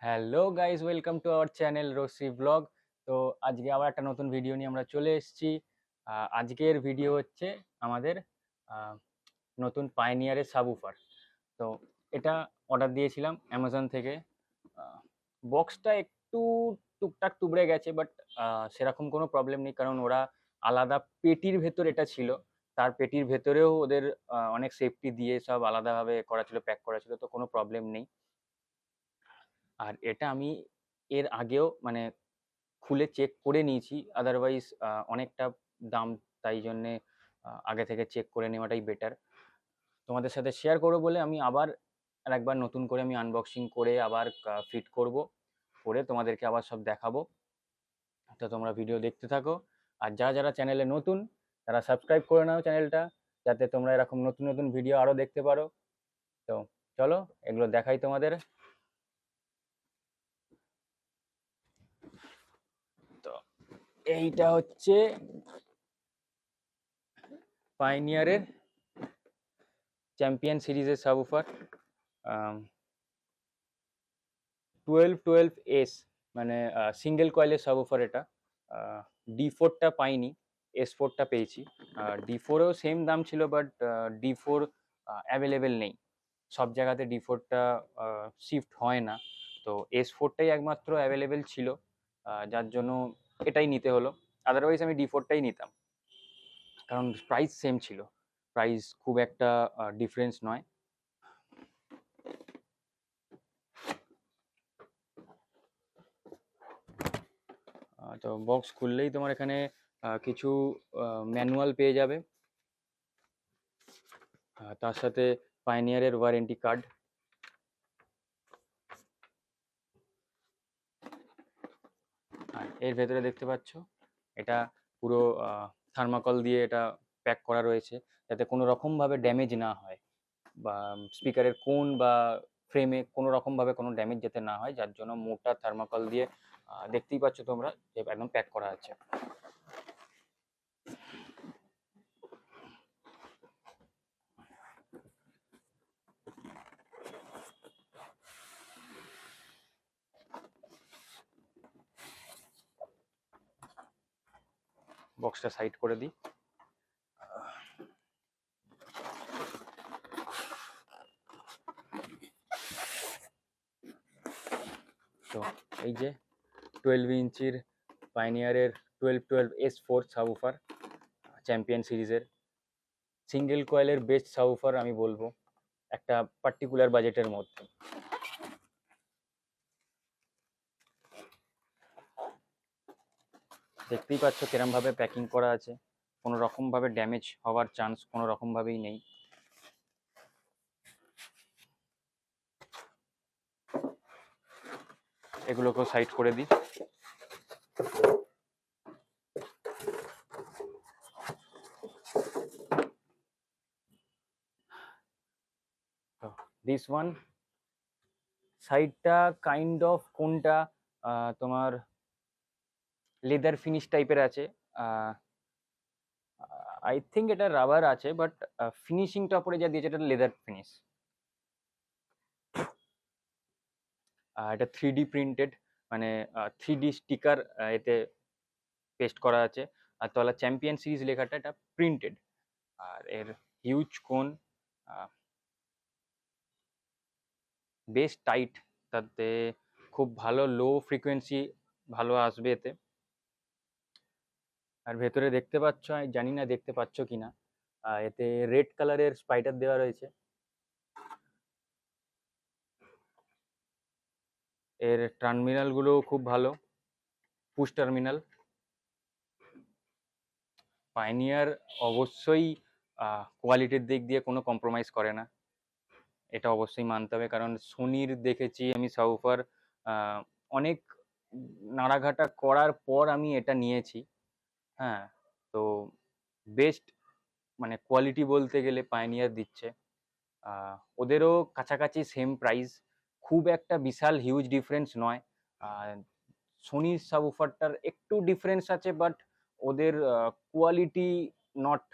Hello guys, welcome to our channel Rashmi blog. তো আজকে আবার একটা নতুন ভিডিও নিয়ে আমরা চলে এসেছি। আজকের ভিডিও হচ্ছে আমাদের আহ, নতুন পাইনিয়ারের সাবউফার। তো এটা অর্ডার দিয়েছিলাম অ্যামাজন থেকে। বক্সটা একটু টুকটাক তুবড়ে গেছে, বাট সেরকম কোনো প্রবলেম নেই, কারণ ওরা আলাদা পেটির ভেতর এটা ছিল। তার পেটির ভেতরেও ওদের অনেক সেফটি দিয়ে সব আলাদাভাবে করা ছিল, প্যাক করা ছিল, তো কোনো প্রবলেম নেই। আর এটা আমি এর আগেও মানে খুলে চেক করে নিয়েছি, আদারওয়াইজ অনেকটা দাম, তাই জন্যে আগে থেকে চেক করে নেওয়াটাই বেটার। তোমাদের সাথে শেয়ার করবো বলে আমি আবার আরেকবার নতুন করে আমি আনবক্সিং করে আবার ফিট করব, করে তোমাদেরকে আবার সব দেখাবো। তো তোমরা ভিডিও দেখতে থাকো। আর যারা যারা চ্যানেলে নতুন, তারা সাবস্ক্রাইব করে নাও চ্যানেলটা, যাতে তোমরা এরকম নতুন নতুন ভিডিও আরও দেখতে পারো। তো চলো এগুলো দেখাই তোমাদের। তো এইটা হচ্ছে পাইনিয়ারের চ্যাম্পিয়ন সিরিজের সাবউফার 1212S, মানে সিঙ্গেল কয়েলের সাবউফার এটা। D4টা পাইনি, S4টা পেয়েছি। আর D4এও সেম দাম ছিল, বাট D4 অ্যাভেলেবেল নেই, সব জায়গাতে D4টা শিফট হয় না। তো S4টাই একমাত্র অ্যাভেলেবেল ছিল, যার জন্য এটাই নিতে হলো। আদারওয়াইজ আমি D4টাই নিতাম, কারণ প্রাইস সেম ছিল, প্রাইস খুব একটা ডিফারেন্স নয়। তো বক্স খুললেই তোমার এখানে কিছু ম্যানুয়াল পেয়ে যাবে, তার সাথে পাইনিয়ারের ওয়ারেন্টি কার্ড। আর এর ভেতরে দেখতে পাচ্ছ, এটা পুরো থার্মাকল দিয়ে এটা প্যাক করা রয়েছে, যাতে কোনো রকমভাবে ড্যামেজ না হয়, বা স্পিকারের কোন বা ফ্রেমে কোনো রকমভাবে কোনো ড্যামেজ যাতে না হয়, যার জন্য মোটা থার্মাকল দিয়ে দেখতেই পাচ্ছ তোমরা যে একদম প্যাক করা আছে। বক্সটা সাইড করে দিই। তো এই যে 12 ইঞ্চির পাইনিয়ারের 1212S4 সাবউফার, চ্যাম্পিয়ন সিরিজের সিঙ্গেল কয়েলের বেস্ট সাবউফার আমি বলবো একটা পার্টিকুলার বাজেটের মধ্যে। দেখতেই পাচ্ছ কিরম ভাবে প্যাকিং করা আছে, কোনো রকম ভাবে ড্যামেজ হওয়ার চান্স কোনো রকম ভাবেই নেই। এগুলোকেও সাইড করে দিই। দিস ওয়ান সাইডটা কাইন্ড অফ কোনটা তোমার লেদার ফিনিশ টাইপের আছে। আই থিঙ্ক এটা রাবার আছে, বাট ফিনিশিংটা পরে যা দিয়েছে এটা লেদার ফিনিশ। এটা 3D প্রিন্টেড, মানে 3D স্টিকার এতে পেস্ট করা আছে। আর তলা চ্যাম্পিয়ন সিরিজ লেখাটা এটা প্রিন্টেড। আর এর হিউজ কোন, বেশ টাইট, তাতে খুব ভালো লো ফ্রিকোয়েন্সি ভালো আসবে এতে। আর ভেতরে দেখতে পাচ্ছ, আমি জানি না দেখতে পাচ্ছ কিনা, এতে রেড কালারের স্পাইডার দেওয়া রয়েছে। এর টার্মিনাল গুলো খুব ভালো, পুশ টার্মিনাল। পাইনিয়ার অবশ্যই কোয়ালিটির দিক দিয়ে কোনো কম্প্রোমাইজ করে না, এটা অবশ্যই মানতে হবে, কারণ সোনির দেখেছি আমি সাউফার অনেক নাড়াঘাটা করার পর আমি এটা নিয়েছি। হ্যাঁ, তো বেস্ট মানে কোয়ালিটি বলতে গেলে পাইনিয়ার দিচ্ছে। ওদেরও কাছাকাছি সেম প্রাইস, খুব একটা বিশাল হিউজ ডিফারেন্স নয়। সোনির সাবউফারটার একটু ডিফারেন্স আছে, বাট ওদের quality not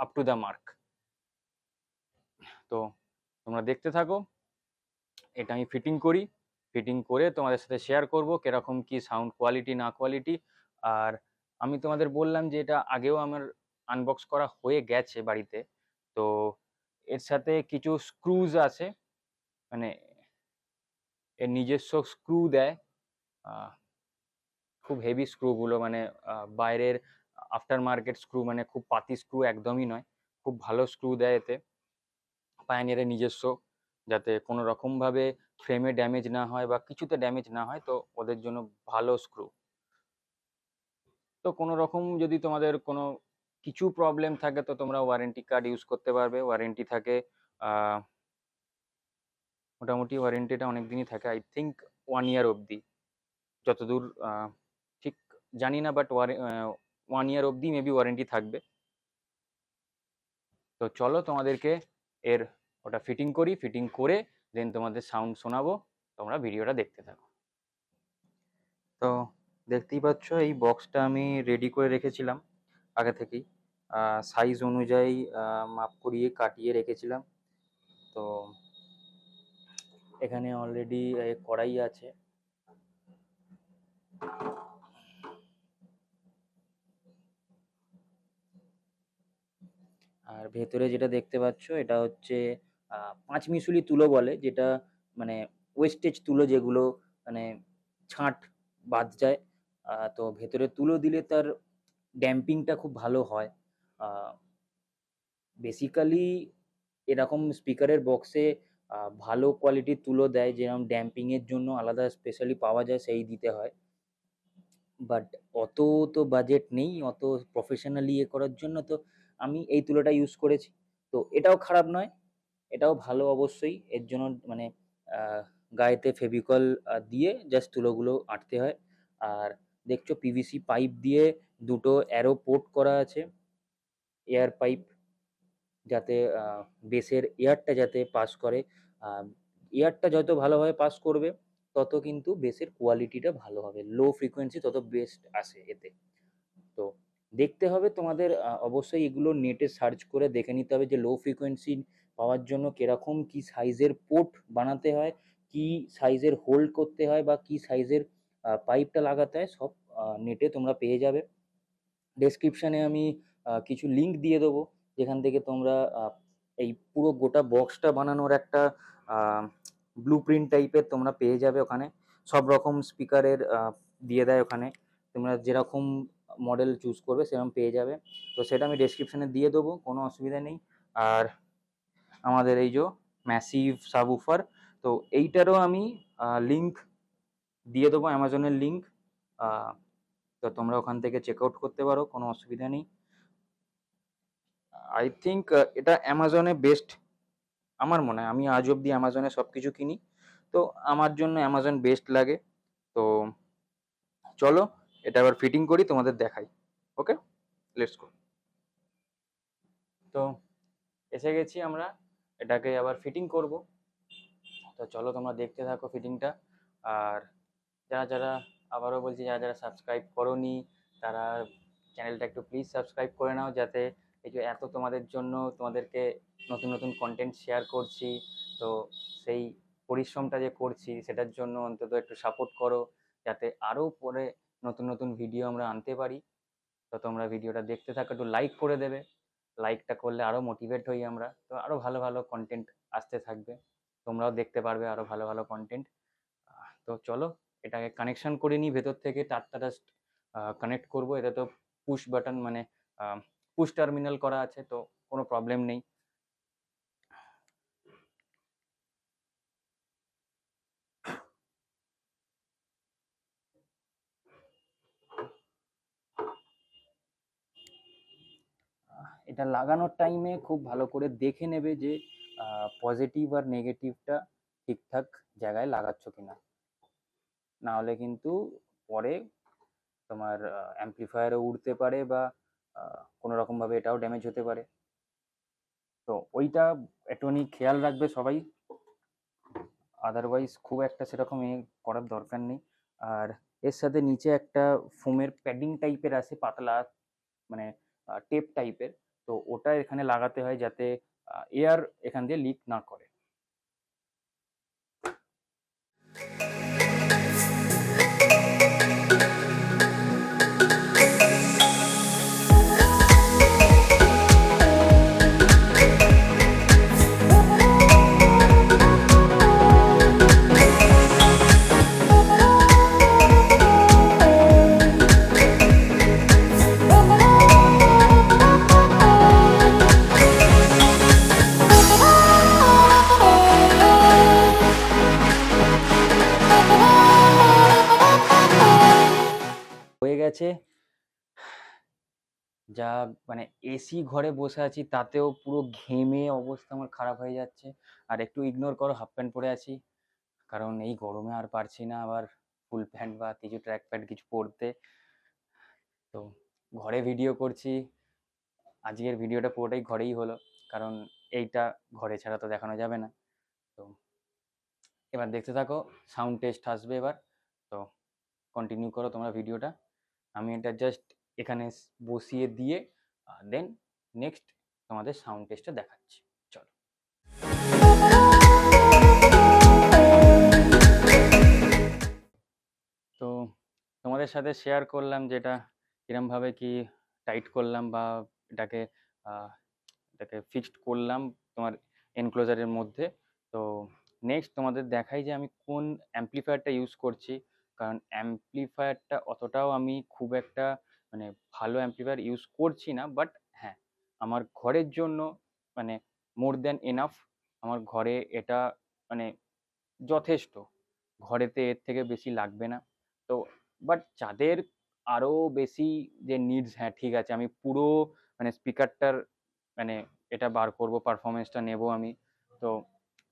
up to the mark. তো তোমরা দেখতে থাকো, এটা আমি ফিটিং করি, ফিটিং করে তোমাদের সাথে শেয়ার করব কিরকম কি সাউন্ড কোয়ালিটি না কোয়ালিটি। আর আমি তোমাদের বললাম যে এটা আগেও আমার আনবক্স করা হয়ে গেছে বাড়িতে। তো এর সাথে কিছু স্ক্রুজ আছে, মানে এর নিজস্ব স্ক্রু দেয়, খুব হেভি স্ক্রুগুলো, মানে বাইরের আফটার মার্কেট স্ক্রু, মানে খুব পাতি স্ক্রু একদমই নয়, খুব ভালো স্ক্রু দেয় এতে পায়োনিয়ারের নিজস্ব, যাতে কোনো রকমভাবে ফ্রেমে ড্যামেজ না হয় বা কিছুতে ড্যামেজ না হয়। তো ওদের জন্য ভালো স্ক্রু। তো কোনো রকম যদি তোমাদের কোনো কিছু প্রবলেম থাকে তো তোমরা ওয়ারেন্টি কার্ড ইউজ করতে পারবে। ওয়ারেন্টি থাকে মোটামুটি ওয়ারেন্টিটা অনেক দিনই থাকে, আই থিঙ্ক 1 ইয়ার অবধি, যতদূর ঠিক জানি না, বাট 1 ইয়ার অবধি মেবি ওয়ারেন্টি থাকবে। তো চলো তোমাদেরকে এর ওটা ফিটিং করি, ফিটিং করে দেন তোমাদের সাউন্ড শোনাবো, তোমরা ভিডিওটা দেখতে থাকো। তো দেখতেই পাচ্ছ এই বক্সটা আমি রেডি করে রেখেছিলাম আগে থেকেই, সাইজ অনুযায়ী মাপ করিয়ে কাটিয়ে রেখেছিলাম। তো এখানে অলরেডি কড়াই আছে, আর ভেতরে যেটা দেখতে পাচ্ছ এটা হচ্ছে 5 মিশুলি তুলো বলে, যেটা মানে ওয়েস্টেজ তুলো যেগুলো মানে ছাঁট বাদ যায়। তো ভেতরে তুলো দিলে তার ড্যাম্পিংটা খুব ভালো হয়। বেসিক্যালি এরকম স্পিকারের বক্সে ভালো কোয়ালিটির তুলো দেয়, যেরকম ড্যাম্পিংয়ের জন্য আলাদা স্পেশালি পাওয়া যায় সেই দিতে হয়। বাট অত তো বাজেট নেই অত প্রফেশনালি করার জন্য, তো আমি এই তুলোটা ইউজ করেছি। তো এটাও খারাপ নয়, এটাও ভালো অবশ্যই। এর জন্য মানে গায়েতে ফেভিকল দিয়ে জাস্ট তুলোগুলো আঁটতে হয়। আর দেখছো পিভিসি পাইপ দিয়ে দুটো অ্যারো পোর্ট করা আছে, এয়ার পাইপ, যাতে বেসের এয়ারটা যাতে পাস করে। এয়ারটা যত ভালোভাবে পাস করবে তত কিন্তু বেসের কোয়ালিটিটা ভালো হবে, লো ফ্রিকোয়েন্সি তত বেস্ট আসে এতে। তো দেখতে হবে তোমাদের, অবশ্যই এগুলো নেটে সার্চ করে দেখে নিতে হবে যে লো ফ্রিকোয়েন্সি পাওয়ার জন্য কিরকম কি সাইজের পোর্ট বানাতে হয়, কি সাইজের হোল্ড করতে হয়, বা কি সাইজের পাইপটা লাগাতে হয়, সব নেটে তোমরা পেয়ে যাবে। ডেসক্রিপশানে আমি কিছু লিঙ্ক দিয়ে দেবো, যেখান থেকে তোমরা এই পুরো গোটা বক্সটা বানানোর একটা ব্লু প্রিন্ট টাইপের তোমরা পেয়ে যাবে। ওখানে সব রকম স্পিকারের দিয়ে দেয়, ওখানে তোমরা যেরকম মডেল চুজ করবে সেরকম পেয়ে যাবে। তো সেটা আমি ডেসক্রিপশানে দিয়ে দেবো, কোনো অসুবিধা নেই। আর আমাদের এই যে ম্যাসিভ সাবউফার, তো এইটারও আমি লিঙ্ক দিয়ে দেবো, অ্যামাজনের লিঙ্ক। তো তোমরা ওখান থেকে চেক আউট করতে পারো, কোনো অসুবিধা নেই। আই থিঙ্ক এটা অ্যামাজনে বেস্ট আমার মনে হয়। আমি আজ অবধি অ্যামাজনে সব কিছু কিনি, তো আমার জন্য অ্যামাজন বেস্ট লাগে। তো চলো এটা আবার ফিটিং করি, তোমাদের দেখাই। ওকে, লেটস গো। তো এসে গেছি আমরা, এটাকে আবার ফিটিং করব। তো চলো তোমরা দেখতে থাকো ফিটিংটা। আর যারা যারা, আবারও বলছি, যারা যারা সাবস্ক্রাইব করোনি তারা চ্যানেলটা একটু প্লিজ সাবস্ক্রাইব করে নাও, যাতে এই যে এত তোমাদের জন্য তোমাদেরকে নতুন নতুন কন্টেন্ট শেয়ার করছি, তো সেই পরিশ্রমটা যে করছি সেটার জন্য অন্তত একটু সাপোর্ট করো, যাতে আরও পরে নতুন নতুন ভিডিও আমরা আনতে পারি। তো তোমরা ভিডিওটা দেখতে থাকো, একটু লাইক করে দেবে, লাইকটা করলে আরও মোটিভেট হই আমরা, তো আরও ভালো ভালো কন্টেন্ট আসতে থাকবে, তোমরাও দেখতে পারবে আরও ভালো ভালো কন্টেন্ট। তো চলো এটাকে কানেকশন করে নিই, ভেতর থেকে তারটা জাস্ট কানেক্ট করবো। এটা তো পুশ বাটন, মানে পুশ টার্মিনাল করা আছে, তো কোনো প্রবলেম নেই। এটা লাগানোর টাইমে খুব ভালো করে দেখে নেবে যে পজিটিভ আর নেগেটিভটা ঠিকঠাক জায়গায় লাগাচ্ছ কিনা, না হলে কিন্তু পরে তোমার অ্যাম্পলিফায়ারও উড়তে পারে, বা কোনো রকমভাবে এটাও ড্যামেজ হতে পারে। তো ওইটা একটুখানি খেয়াল রাখবে সবাই, আদারওয়াইজ খুব একটা সেরকম করার দরকার নেই। আর এর সাথে নিচে একটা ফোমের প্যাডিং টাইপের আছে, পাতলা, মানে টেপ টাইপের, তো ওটা এখানে লাগাতে হয় যাতে এয়ার এখান দিয়ে লিক না করে। গেছে, যা মানে এসি ঘরে বসে আছি তাতেও পুরো ঘেমে অবস্থা আমার খারাপ হয়ে যাচ্ছে। আর একটু ইগনোর করো, হাফ প্যান্ট পরে আছি, কারণ এই গরমে আর পারছি না আবার ফুল প্যান্ট বা কিছু ট্র্যাক প্যান্ট কিছু পরতে। তো ঘরে ভিডিও করছি, আজকের ভিডিওটা পুরোটাই ঘরেই হলো, কারণ এইটা ঘরে ছাড়া তো দেখানো যাবে না। তো এবার দেখতে থাকো, সাউন্ড টেস্ট আসবে এবার। তো কন্টিনিউ করো তোমরা ভিডিওটা, আমি এটা জাস্ট এখানে বসিয়ে দিয়ে দেন নেক্সট তোমাদের সাউন্ড টেস্টটা দেখাচ্ছি। চলো। তো তোমাদের সাথে শেয়ার করলাম যেটা কিরমভাবে কি টাইট করলাম বা এটাকে এটাকে ফিক্সড করলাম তোমার এনক্লোজারের মধ্যে। তো নেক্সট তোমাদের দেখাই যে আমি কোন অ্যাম্প্লিফায়ারটা ইউজ করছি, কারণ অ্যাম্প্লিফায়ারটা অতটাও আমি খুব একটা মানে ভালো অ্যাম্প্লিফায়ার ইউজ করছি না, বাট হ্যাঁ আমার ঘরের জন্য মানে মোর দ্যান এনাফ। আমার ঘরে এটা মানে যথেষ্ট, ঘরেতে এর থেকে বেশি লাগবে না। তো বাট যাদের আরও বেশি যে নিডস, হ্যাঁ ঠিক আছে আমি পুরো মানে স্পিকারটার মানে এটা বার করব, পারফরমেন্সটা নেব আমি। তো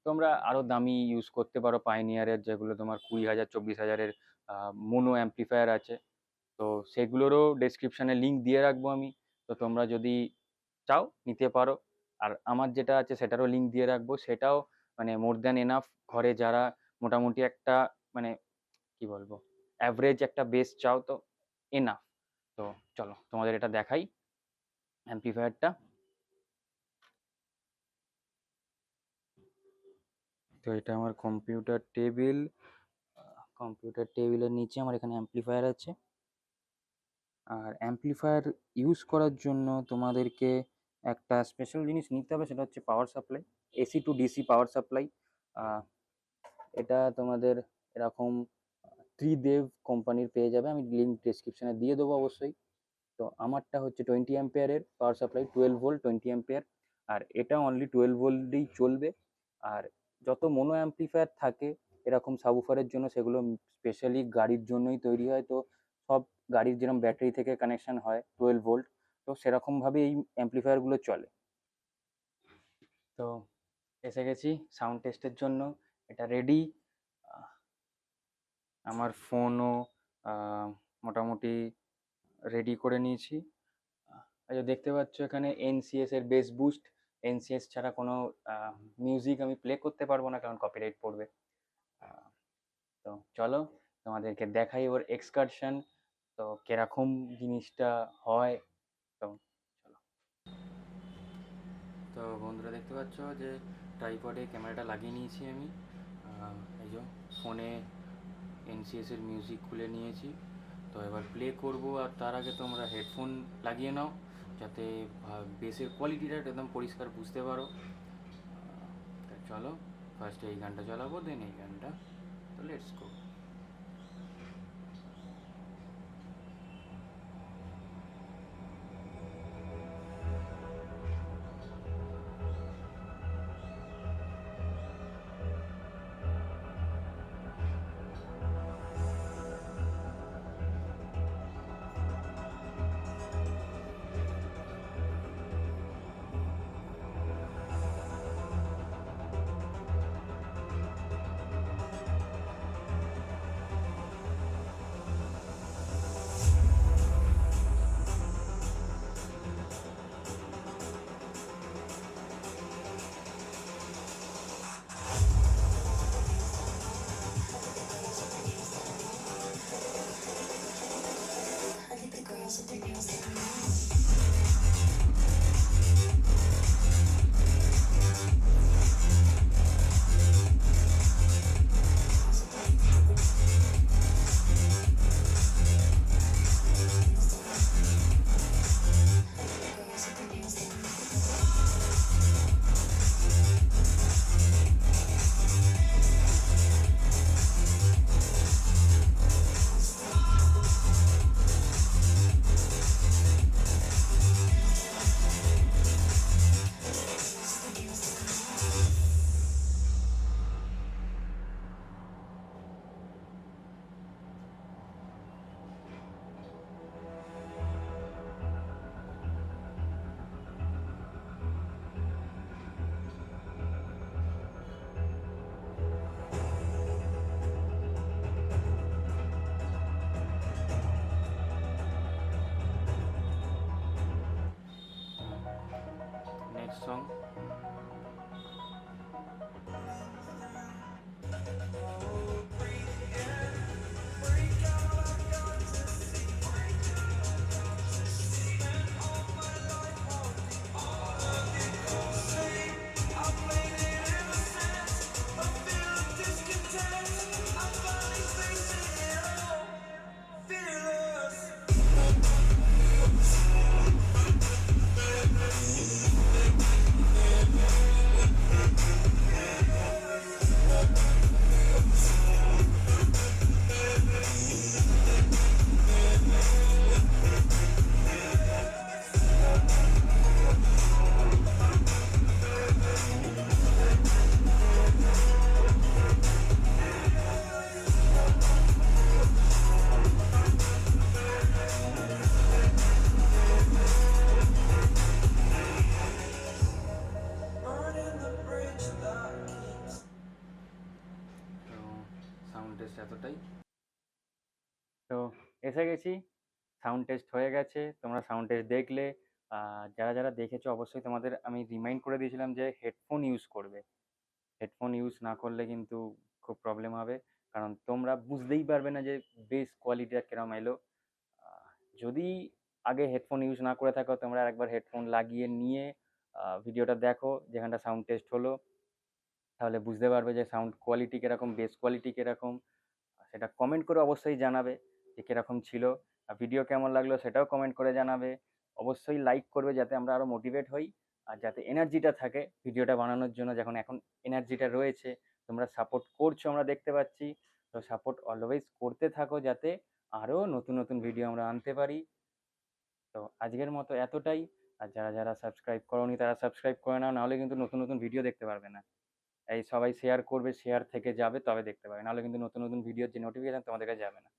তোমরা আরও দামি ইউজ করতে পারো পাইনিয়ারের, যেগুলো তোমার 20,000 24,000-এর মোনো অ্যাম্প্লিফায়ার আছে। তো সেগুলোরও ডেসক্রিপশানে লিঙ্ক দিয়ে রাখবো আমি, তো তোমরা যদি চাও নিতে পারো। আর আমার যেটা আছে সেটারও লিঙ্ক দিয়ে রাখবো, সেটাও মানে মোর দ্যান এনাফ। ঘরে যারা মোটামুটি একটা মানে কি বলবো অ্যাভারেজ একটা বেস চাও, তো এনাফ। তো চলো তোমাদের এটা দেখাই অ্যাম্প্লিফায়ারটা। তো এটা আমার কম্পিউটার টেবিলের নিচে আমার এখানে অ্যাম্প্লিফায়ার আছে। আর অ্যাম্প্লিফায়ার ইউজ করার জন্য তোমাদেরকে একটা স্পেশাল জিনিস নিতে হবে, সেটা হচ্ছে power supply, AC two DC power supply. এটা তোমাদের এরকম ত্রিদেব কোম্পানির পেয়ে যাবে, আমি লিঙ্ক ডেসক্রিপশানে দিয়ে দেবো অবশ্যই। তো আমারটা হচ্ছে 20 অ্যাম্পিয়ারের পাওয়ার সাপ্লাই, 12 ভোল্ট 20 অ্যাম্পিয়ার। আর এটা অনলি 12 ভোল্টেই চলবে। আর যত মোনো অ্যাম্প্লিফায়ার থাকে এরকম সাবউফারের জন্য, সেগুলো স্পেশালি গাড়ির জন্যই তৈরি হয়। তো সব গাড়ির যেরকম ব্যাটারি থেকে কানেকশন হয় 12 ভোল্ট, তো সেরকমভাবে এই অ্যাম্প্লিফায়ারগুলো চলে। তো এসে গেছি সাউন্ড টেস্টের জন্য, এটা রেডি। আমার ফোনও মোটামুটি রেডি করে নিয়েছি। দেখতে পাচ্ছ এখানে এনসিএস এর বেস বুস্ট, এনসিএস ছাড়া কোনো মিউজিক আমি প্লে করতে পারবো না, কারণ কপিরাইট পড়বে। তো চলো তোমাদেরকে দেখাই ওর এক্সকারশন, তো কিরকম জিনিসটা হয়। তো চলো। তো বন্ধুরা দেখতে পাচ্ছ যে ট্রাইপডে ক্যামেরাটা লাগিয়ে নিয়েছি আমি। এই যে ফোনে এনসিএস এর মিউজিক খুলে নিয়েছি। তো এবার প্লে করব, আর তার আগে তোমরা হেডফোন লাগিয়ে নাও, যাতে বেসের কোয়ালিটিটা একদম পরিষ্কার বুঝতে পারো। চলো ফার্স্টে এই গানটা চালাবো, দেন এই গানটা। তো let's go. Song. Sound test এতটাই। তো এসে গেছি, সাউন্ড টেস্ট হয়ে গেছে, তোমরা সাউন্ড টেস্ট দেখলে। যারা যারা দেখেছো অবশ্যই তোমাদের আমি রিমাইন্ড করে দিয়েছিলাম যে হেডফোন ইউজ করবে। হেডফোন ইউজ না করলে কিন্তু খুব প্রবলেম হবে, কারণ তোমরা বুঝতেই পারবে না যে বেস কোয়ালিটিটা কিরম এলো। আহ, যদি আগে হেডফোন ইউজ না করে থাকো, তোমরা একবার হেডফোন লাগিয়ে নিয়ে ভিডিওটা দেখো যেখানটা সাউন্ড টেস্ট হলো, তাহলে বুঝতে পারবে যে সাউন্ড কোয়ালিটি কিরকম, বেস কোয়ালিটি কিরকম। সেটা কমেন্ট করে অবশ্যই জানাবে যে কিরকম ছিল। আর ভিডিও কেমন লাগলো সেটাও কমেন্ট করে জানাবে। অবশ্যই লাইক করবে যাতে আমরা আরো মোটিভেট হই, আর যাতে এনার্জিটা থাকে ভিডিওটা বানানোর জন্য। যখন এখন এনার্জিটা রয়েছে, তোমরা সাপোর্ট করছো আমরা দেখতে পাচ্ছি, তো সাপোর্ট অলওয়েজ করতে থাকো যাতে আরো নতুন নতুন ভিডিও আমরা আনতে পারি। তো আজকের মতো এতটাই। আর যারা যারা সাবস্ক্রাইব করোনি তারা সাবস্ক্রাইব করে নাও, নাহলে কিন্তু নতুন নতুন ভিডিও দেখতে পারবে না। এই সবাই শেয়ার করবে, শেয়ার থেকে যাবে তবে দেখতে পাবে, নাহলে কিন্তু নতুন নতুন ভিডিওর যে নোটিফিকেশন তোমাদের কাছে যাবে না।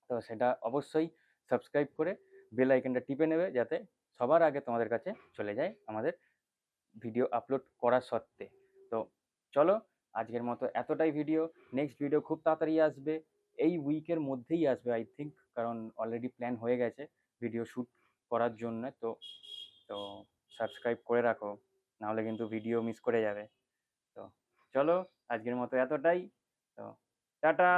তো সেটা অবশ্যই সাবস্ক্রাইব করে বেল আইকনটা টিপে নেবে, যাতে সবার আগে তোমাদের কাছে চলে যায় আমাদের ভিডিও আপলোড করা সত্ত্বে। তো চলো, আজকের মতো এতটাই ভিডিও। নেক্সট ভিডিও খুব তাড়াতাড়ি আসবে, এই উইকের মধ্যেই আসবে আই থিঙ্ক, কারণ অলরেডি প্ল্যান হয়ে গেছে ভিডিও শ্যুট করার জন্য। তো তো সাবস্ক্রাইব করে রাখো, নাহলে কিন্তু ভিডিও মিস করে যাবে। তো চলো, আজকের মতো এতটাই। তো টাটা।